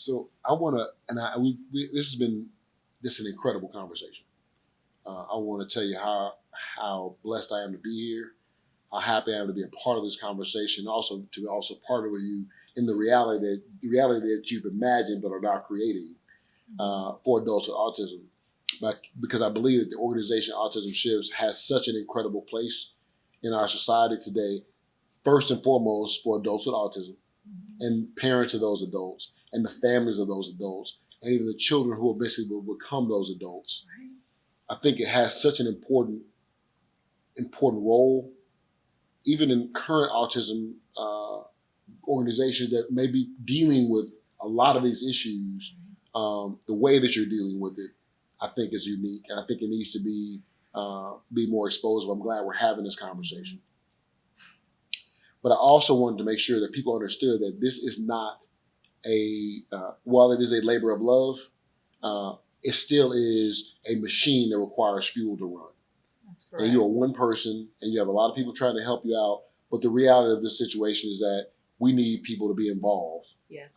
So I want to, and this has been an incredible conversation. I want to tell you how blessed I am to be here, how happy I am to be a part of this conversation, also to also partner with you in the reality that you've imagined but are now creating for adults with autism. But because I believe that the organization Autism Shifts has such an incredible place in our society today, first and foremost for adults with autism and parents of those adults and the families of those adults and even the children who eventually will become those adults. Right. I think it has such an important role, even in current autism organizations that may be dealing with a lot of these issues. The way that you're dealing with it, I think, is unique, and I think it needs to be more exposed. I'm glad we're having this conversation. But I also wanted to make sure that people understood that this is not while it is a labor of love, it still is a machine that requires fuel to run. That's correct. And you are one person, and you have a lot of people trying to help you out. But the reality of this situation is that we need people to be involved. Yes.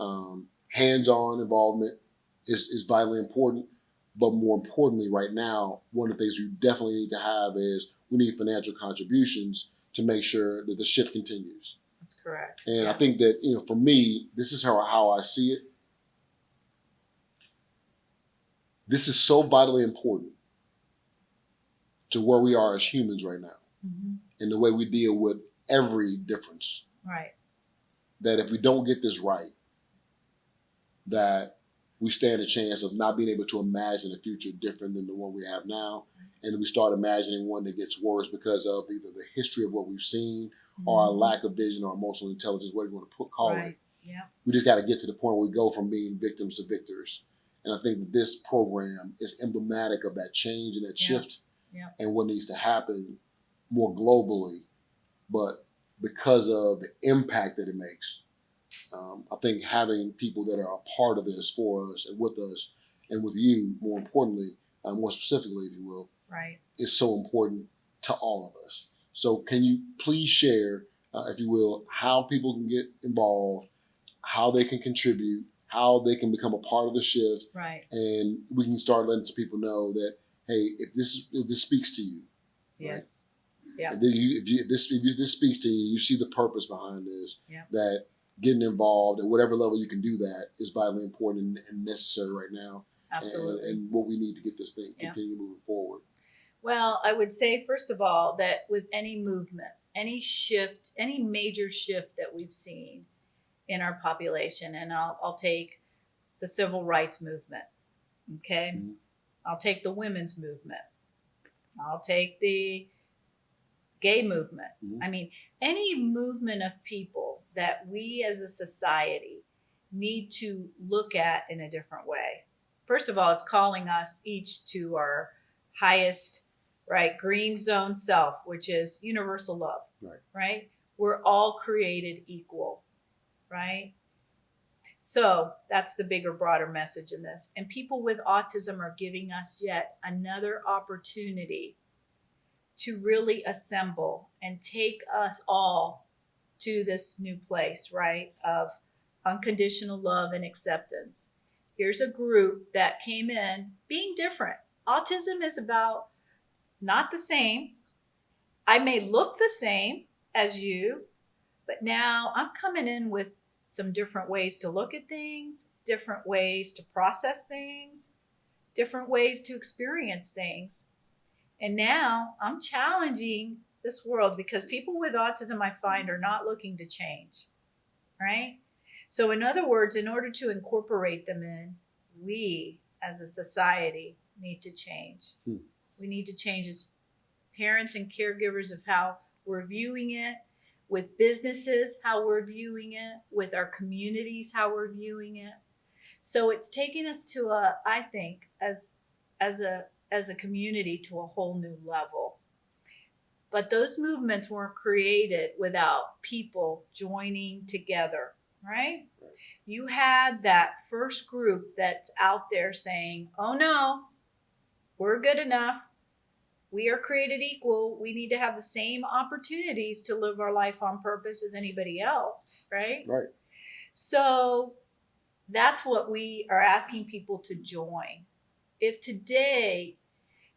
Hands-on involvement is vitally important. But more importantly, right now, one of the things we definitely need to have is we need financial contributions to make sure that the shift continues. That's correct. And I think that, for me, this is how I see it. This is so vitally important to where we are as humans right now, and the way we deal with every difference. Right. That if we don't get this right, that we stand a chance of not being able to imagine a future different than the one we have now, and then we start imagining one that gets worse because of either the history of what we've seen or our lack of vision or emotional intelligence, whatever you want to call it. Yeah. We just got to get to the point where we go from being victims to victors. And I think that this program is emblematic of that change and that shift and what needs to happen more globally. But because of the impact that it makes, I think having people that are a part of this for us and with you, more importantly, more specifically, if you will, right, is so important to all of us. So can you please share, if you will, how people can get involved, how they can contribute, how they can become a part of the shift, right? And we can start letting people know that, hey, if this speaks to you, yes, right? Yeah. If this speaks to you, you see the purpose behind this. Yeah. That getting involved at whatever level you can do that is vitally important and necessary right now. Absolutely. And what we need to get this thing continue moving forward. Well, I would say, first of all, that with any movement, any shift, any major shift that we've seen in our population, and I'll take the civil rights movement, okay? Mm-hmm. I'll take the women's movement. I'll take the gay movement. Mm-hmm. I mean, any movement of people that we as a society need to look at in a different way. First of all, it's calling us each to our highest, right, green zone self, which is universal love, right? We're all created equal, right? So that's the bigger, broader message in this. And people with autism are giving us yet another opportunity to really assemble and take us all to this new place, right, of unconditional love and acceptance. Here's a group that came in being different. Autism is about not the same. I may look the same as you, but now I'm coming in with some different ways to look at things, different ways to process things, different ways to experience things. And now I'm challenging this world because people with autism, I find, are not looking to change, right? So in other words, in order to incorporate them in, we as a society need to change. We need to change as parents and caregivers of how we're viewing it, with businesses, how we're viewing it, with our communities, how we're viewing it. So it's taken us to I think, as a community, to a whole new level. But those movements weren't created without people joining together, right? You had that first group that's out there saying, oh no, we're good enough. We are created equal. We need to have the same opportunities to live our life on purpose as anybody else, right? Right. So that's what we are asking people to join. If today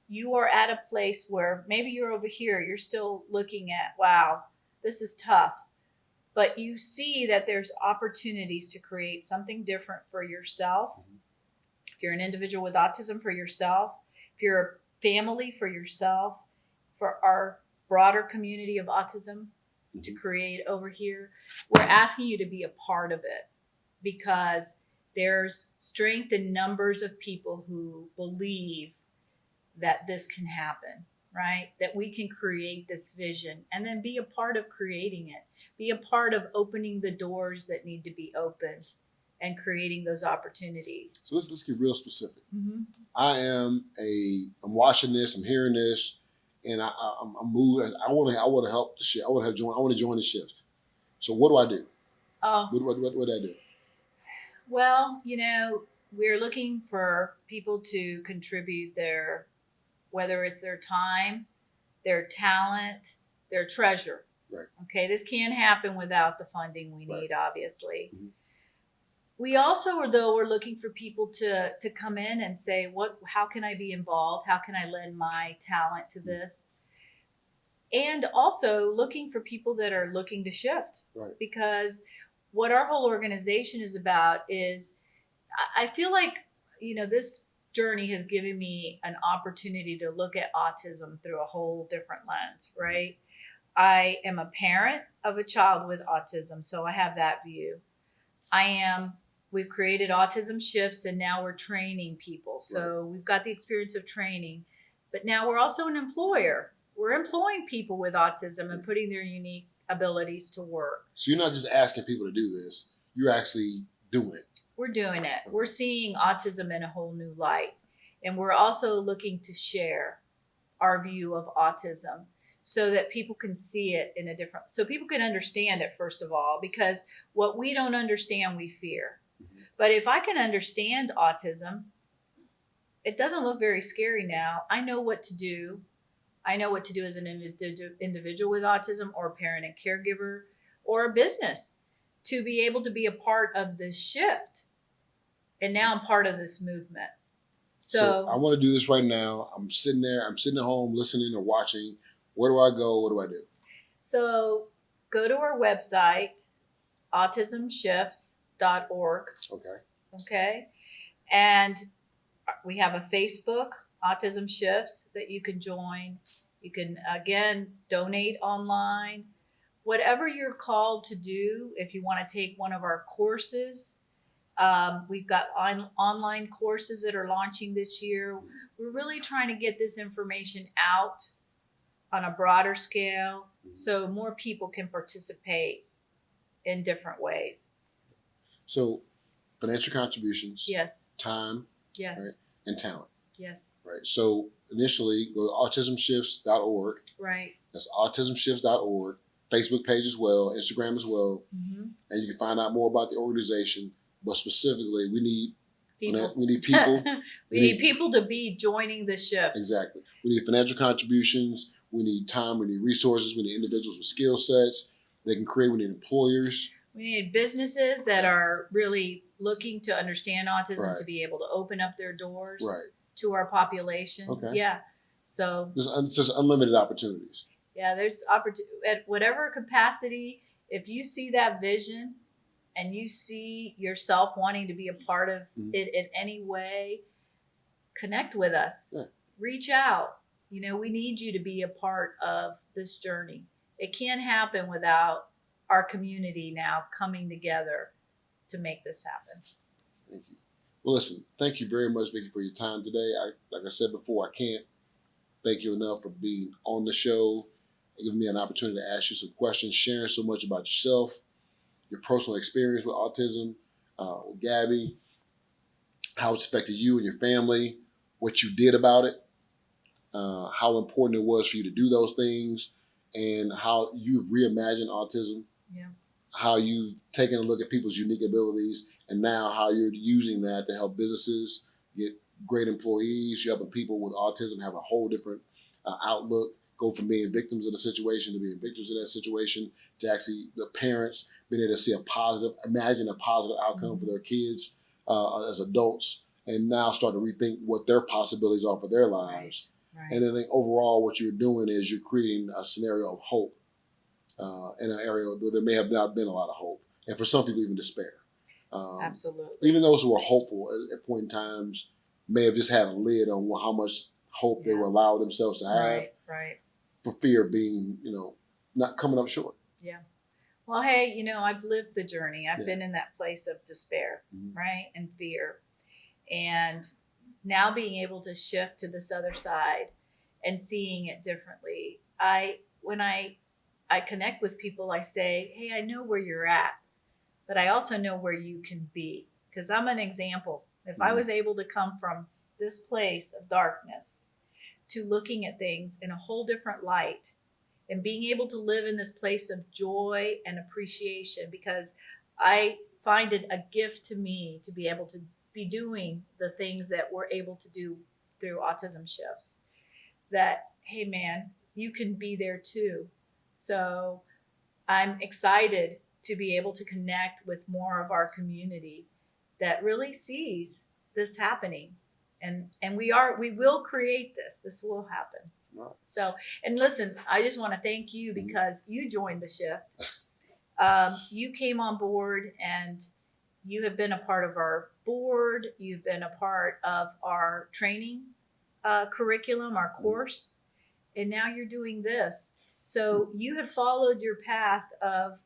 you are at a place where maybe you're over here, you're still looking at, wow, this is tough, but you see that there's opportunities to create something different for yourself. If you're an individual with autism, for yourself, if you're a family, for yourself, for our broader community of autism to create over here, we're asking you to be a part of it, because there's strength in numbers of people who believe that this can happen, right? That we can create this vision and then be a part of creating it, be a part of opening the doors that need to be opened and creating those opportunities. So let's get real specific. I'm watching this, I'm hearing this, and I'm moved. I want to help the shift. I want to join the shift. So what do I do? Oh, What do I do? well, we're looking for people to contribute whether it's their time, their talent, their treasure. Right. Okay, this can't happen without the funding we need, obviously. Mm-hmm. We also, though, we're looking for people to come in and say, how can I be involved? How can I lend my talent to this? And also looking for people that are looking to shift. Right. Because what our whole organization is about is, I feel like, this journey has given me an opportunity to look at autism through a whole different lens, right? I am a parent of a child with autism, so I have that view. We've created autism shifts, and now we're training people. So we've got the experience of training, but now we're also an employer. We're employing people with autism and putting their unique abilities to work. So you're not just asking people to do this, you're actually doing it. We're doing it. We're seeing autism in a whole new light. And we're also looking to share our view of autism so that people can see it so people can understand it, first of all, because what we don't understand, we fear. But if I can understand autism, it doesn't look very scary now. I know what to do. I know what to do as an individual with autism, or a parent and caregiver, or a business, to be able to be a part of this shift. And now I'm part of this movement. So I want to do this right now. I'm sitting at home listening or watching. Where do I go? What do I do? So go to our website, autismshifts.org. Okay. And we have a Facebook, Autism Shifts, that you can join. You can, again, donate online. Whatever you're called to do, if you want to take one of our courses, we've got online courses that are launching this year. We're really trying to get this information out on a broader scale so more people can participate in different ways. So financial contributions. Yes. Time. Yes. Right, and talent. Yes. Right. So initially, go to autismshifts.org. Right. That's autismshifts.org. Facebook page as well, Instagram as well. And you can find out more about the organization. But specifically, we need people. We need people. we need people to be joining the shift. Exactly. We need financial contributions. We need time. We need resources. We need individuals with skill sets they can create. We need employers. We need businesses that are really looking to understand autism to be able to open up their doors to our population. Okay. Yeah. So there's unlimited opportunities. Yeah, there's opportunity at whatever capacity. If you see that vision and you see yourself wanting to be a part of it in any way, connect with us. Yeah. Reach out. We need you to be a part of this journey. It can't happen without our community now coming together to make this happen. Thank you. Well, listen, thank you very much, Vicky, for your time today. Like I said before, I can't thank you enough for being on the show and giving me an opportunity to ask you some questions, sharing so much about yourself, your personal experience with autism, with Gabby, how it's affected you and your family, what you did about it, how important it was for you to do those things, and how you've reimagined autism. Yeah. How you've taken a look at people's unique abilities, and now how you're using that to help businesses get great employees. You're helping people with autism have a whole different outlook, go from being victims of the situation to being victims of that situation, to actually the parents being able to see imagine a positive outcome for their kids as adults, and now start to rethink what their possibilities are for their lives. Right. And then I think overall, what you're doing is you're creating a scenario of hope in an area where there may have not been a lot of hope, and for some people even despair. Absolutely. Even those who were hopeful at point in times may have just had a lid on how much hope they were allowed themselves to have, Right. for fear of being, not coming up short. Yeah. Well, hey, I've lived the journey. I've Yeah. been in that place of despair, Mhm. right, and fear, and now being able to shift to this other side and seeing it differently. When I connect with people, I say, hey, I know where you're at, but I also know where you can be, because I'm an example. If I Mhm. was able to come from this place of darkness to looking at things in a whole different light and being able to live in this place of joy and appreciation, because I find it a gift to me to be able to be doing the things that we're able to do through autism shifts, that, hey man, you can be there too. So I'm excited to be able to connect with more of our community that really sees this happening. And we will create this will happen. Right. So, and listen, I just want to thank you because you joined the shift. You came on board and you have been a part of our board. You've been a part of our training curriculum, our course, and now you're doing this. So you have followed your path of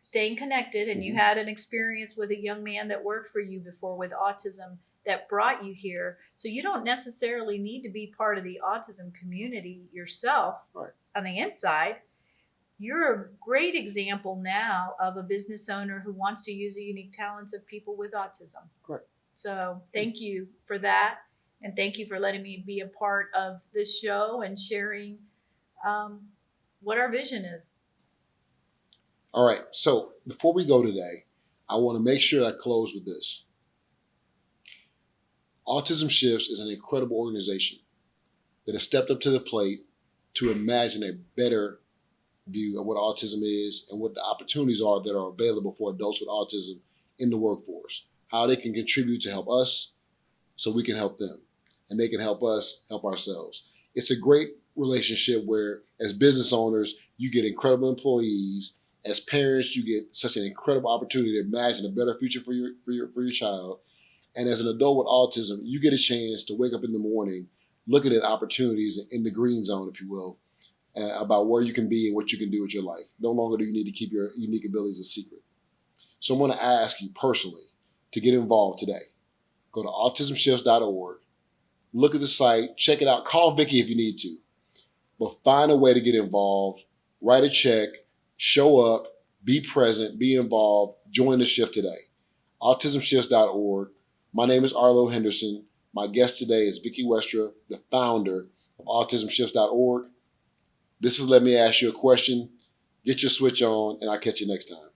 staying connected, and you had an experience with a young man that worked for you before with autism that brought you here. So you don't necessarily need to be part of the autism community yourself. Right. On the inside. You're a great example now of a business owner who wants to use the unique talents of people with autism. Correct. So thank you for that. And thank you for letting me be a part of this show and sharing what our vision is. All right. So before we go today, I want to make sure I close with this. Autism Shifts is an incredible organization that has stepped up to the plate to imagine a better view of what autism is and what the opportunities are that are available for adults with autism in the workforce, how they can contribute to help us so we can help them, and they can help us help ourselves. It's a great relationship where, as business owners, you get incredible employees. As parents, you get such an incredible opportunity to imagine a better future for your child. And as an adult with autism, you get a chance to wake up in the morning looking at opportunities in the green zone, if you will, about where you can be and what you can do with your life. No longer do you need to keep your unique abilities a secret. So I'm going to ask you personally to get involved today. Go to autismshifts.org, look at the site, check it out, call Vicky if you need to, but find a way to get involved, write a check, show up, be present, be involved, join the shift today. autismshifts.org. My name is Arlo Henderson. My guest today is Vicky Westra, the founder of autismshifts.org. This is Let Me Ask You a Question. Get your switch on, and I'll catch you next time.